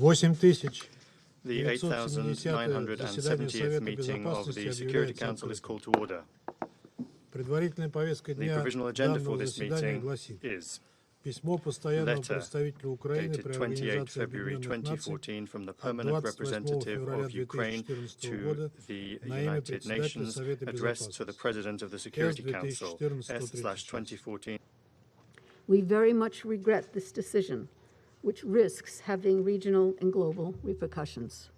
The 8,970th meeting of the Security Council is called to order. The provisional agenda for this meeting is letter dated 28 February 2014 from the Permanent Representative of Ukraine to the United Nations, addressed to the President of the Security Council, S/2014. We very much regret this decision, which risks having regional and global repercussions.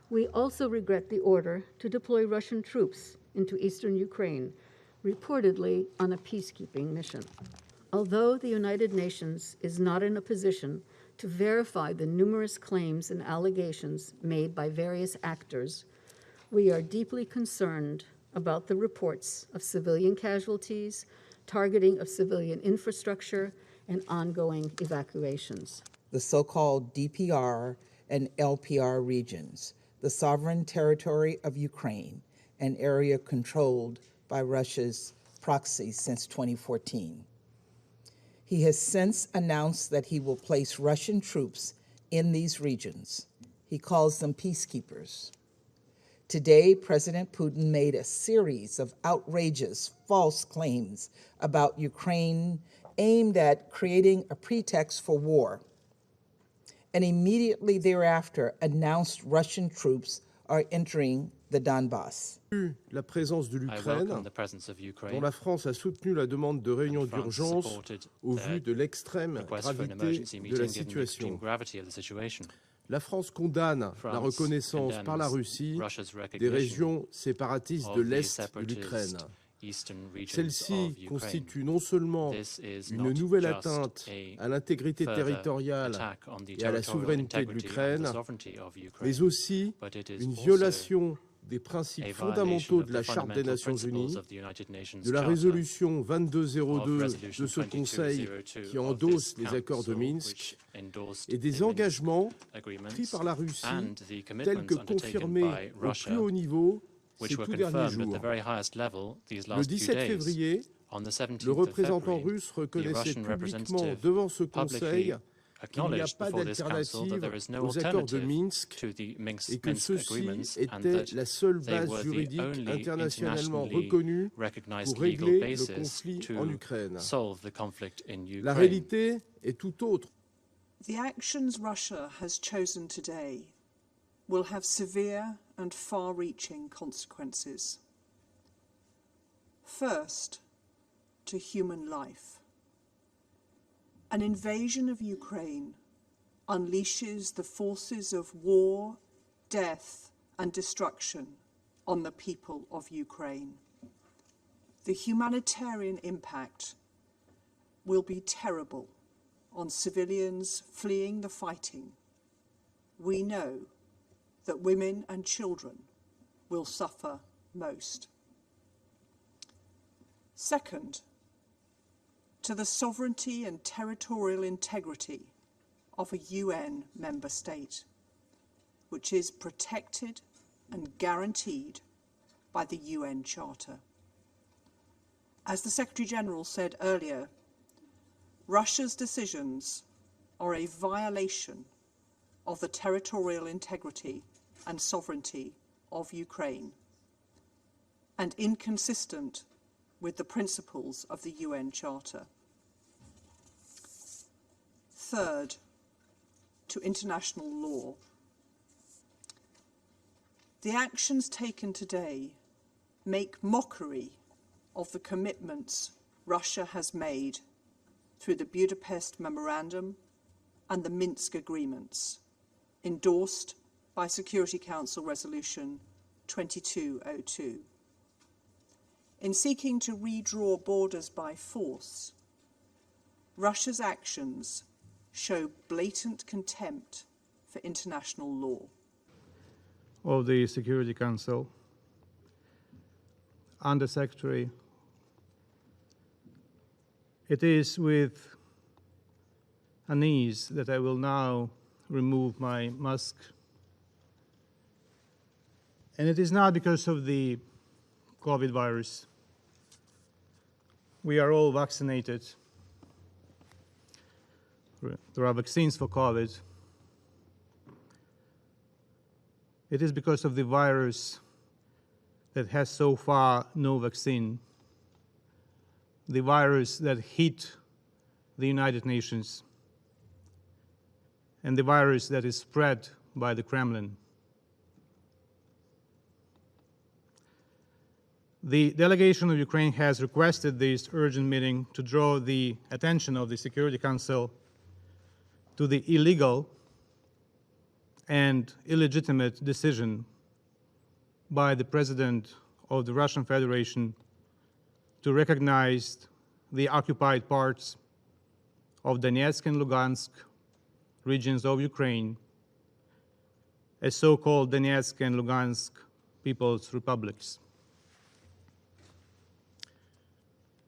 We also regret the order to deploy Russian troops into eastern Ukraine, reportedly on a peacekeeping mission. Although the United Nations is not in a position to verify the numerous claims and allegations made by various actors, we are deeply concerned about the reports of civilian casualties, targeting of civilian infrastructure, and ongoing evacuations. The so-called DPR and LPR regions, the sovereign territory of Ukraine, an area controlled by Russia's proxies since 2014. He has since announced that he will place Russian troops in these regions. He calls them peacekeepers. Today, President Putin made a series of outrageous false claims about Ukraine aimed at creating a pretext for war, and immediately thereafter announced Russian troops are entering the Donbass. La présence de l'Ukraine, dont la France a soutenu la demande de réunion d'urgence au vu de l'extrême gravité de la situation. La France condamne la reconnaissance par la Russie des régions séparatistes de l'Est de l'Ukraine. Celle-ci constitue non seulement une nouvelle atteinte à l'intégrité territoriale et à la souveraineté de l'Ukraine, mais aussi une violation des principes fondamentaux de la Charte des Nations Unies, de la résolution 2202 de ce Conseil qui endosse les accords de Minsk et des engagements pris par la Russie tels que confirmés au plus haut niveau ces tout derniers jours. Le 17 février, le représentant russe reconnaissait publiquement devant ce Conseil qu'il n'y a pas d'alternative aux accords de Minsk et que ceux-ci étaient la seule base juridique internationalement reconnue pour régler le conflit en Ukraine. La réalité est tout autre. The actions Russia has chosen today will have severe and far-reaching consequences. First, to human life. An invasion of Ukraine unleashes the forces of war, death, and destruction on the people of Ukraine. The humanitarian impact will be terrible on civilians fleeing the fighting. We know that women and children will suffer most. Second, to the sovereignty and territorial integrity of a UN member state, which is protected and guaranteed by the UN Charter. As the Secretary-General said earlier, Russia's decisions are a violation of the territorial integrity and sovereignty of Ukraine and inconsistent with the principles of the UN Charter. Third, to international law. The actions taken today make mockery of the commitments Russia has made through the Budapest Memorandum and the Minsk agreements, endorsed by Security Council Resolution 2202. In seeking to redraw borders by force, Russia's actions show blatant contempt for international law. Of the Security Council, Under Secretary, it is with unease that I will now remove my mask. And it is not because of the COVID virus. We are all vaccinated. There are vaccines for COVID. it is because of the virus that has so far no vaccine, the virus that hit the United Nations, and the virus that is spread by the Kremlin. The delegation of Ukraine has requested this urgent meeting to draw the attention of the Security Council to the illegal and illegitimate decision by the President of the Russian Federation to recognize the occupied parts of Donetsk and Luhansk regions of Ukraine as so-called Donetsk and Luhansk People's Republics.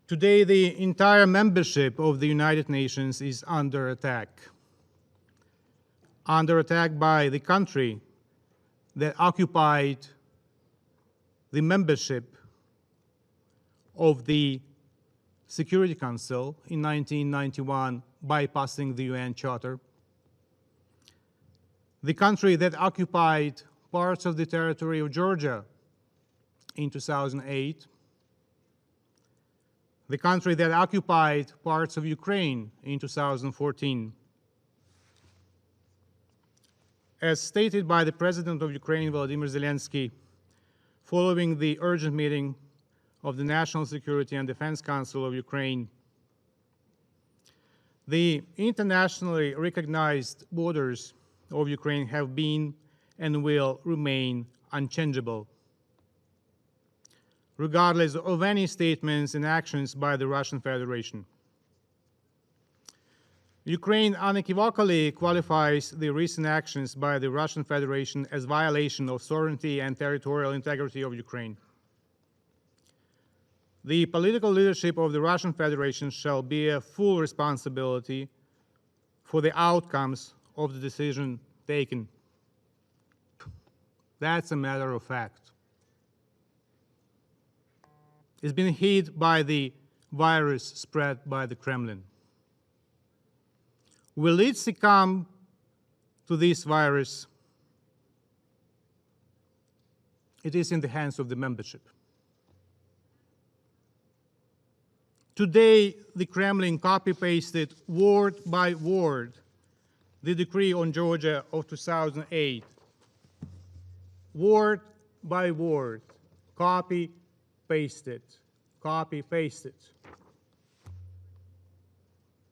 Today, the entire membership of the United Nations is under attack by the country that occupied the membership of the Security Council in 1991, bypassing the UN Charter, the country that occupied parts of the territory of Georgia in 2008, the country that occupied parts of Ukraine in 2014. As stated by the President of Ukraine, Volodymyr Zelensky, following the urgent meeting of the National Security and Defense Council of Ukraine, the internationally recognized borders of Ukraine have been and will remain unchangeable, regardless of any statements and actions by the Russian Federation. Ukraine unequivocally qualifies the recent actions by the Russian Federation as violation of sovereignty and territorial integrity of Ukraine. The political leadership of the Russian Federation shall bear full responsibility for the outcomes of the decision taken. That's a matter of fact. It's been hit by the virus spread by the Kremlin. Will it succumb to this virus? It is in the hands of the membership. Today, the Kremlin copy-pasted word by word the decree on Georgia of 2008. Word by word, copy-pasted.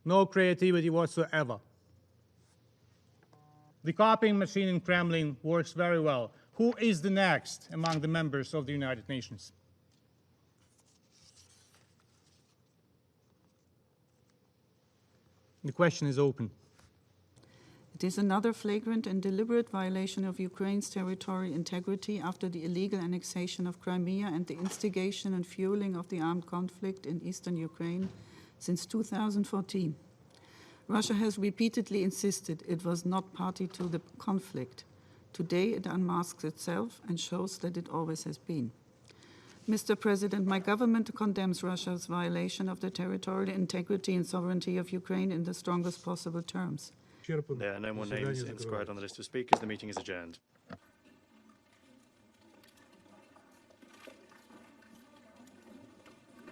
No creativity whatsoever. The copying machine in Kremlin works very well. Who is the next among the members of the United Nations? The question is open. It is another flagrant and deliberate violation of Ukraine's territorial integrity after the illegal annexation of Crimea and the instigation and fueling of the armed conflict in eastern Ukraine since 2014. Russia has repeatedly insisted it was not party to the conflict. Today it unmasks itself and shows that it always has been. Mr. President, my government condemns Russia's violation of the territorial integrity and sovereignty of Ukraine in the strongest possible terms. There are no more names inscribed on the list of speakers. The meeting is adjourned.